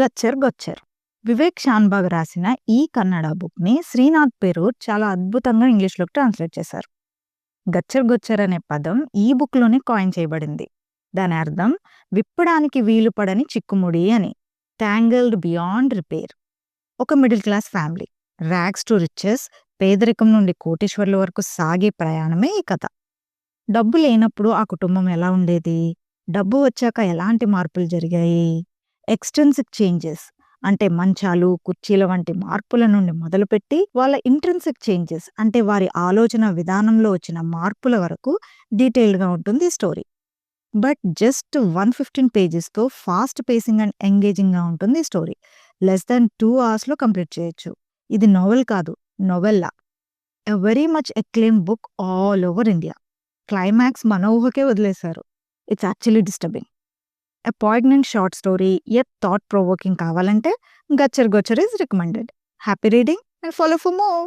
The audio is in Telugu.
గచ్చర్ గొచ్చర్. వివేక్ షాన్బాగ్ రాసిన ఈ కన్నడ బుక్‌ని శ్రీనాథ్ పెరూర్ చాలా అద్భుతంగా ఇంగ్లీష్‌లోకి ట్రాన్స్‌లేట్ చేశారు. గచ్చర్ గొచ్చర్ అనే పదం ఈ బుక్‌లోనే కాయిన్ చేయబడింది. దాని అర్థం విప్పడానికి వీలు పడని చిక్కుముడి అని. టాంగిల్డ్ బియాండ్ రిపేర్. ఒక middle class family. Rags to riches, పేదరికం నుండి కోటీశ్వరుల వరకు సాగే ప్రయాణమే ఈ కథ. డబ్బు లేనప్పుడు ఆ కుటుంబం ఎలా ఉండేది? డబ్బు వచ్చాక ఎలాంటి మార్పులు జరిగాయి? ఎక్స్‌ట్రిన్సిక్ చేంజెస్ అంటే మంచాలు, కుర్చీల వంటి మార్పుల నుండి మొదలుపెట్టి వాళ్ళ ఇంట్రిన్సిక్ చేంజెస్ అంటే వారి ఆలోచన విధానంలో వచ్చిన మార్పుల వరకు డీటెయిల్డ్‌గా ఉంటుంది ఈ స్టోరీ. బట్ జస్ట్ 115 పేజెస్‌తో ఫాస్ట్ పేసింగ్ అండ్ ఎంగేజింగ్‌గా ఉంటుంది ఈ స్టోరీ. లెస్ దాన్ 2 అవర్స్‌లో కంప్లీట్ చేయొచ్చు. ఇది నోవెల్ కాదు, novella. A very much acclaimed book all over India. Climax మన ఊహకే వదిలేశారు. It's actually disturbing. A poignant short story yet thought provoking కావాలంటే Ghachar Ghochar is recommended. Happy reading and follow for more.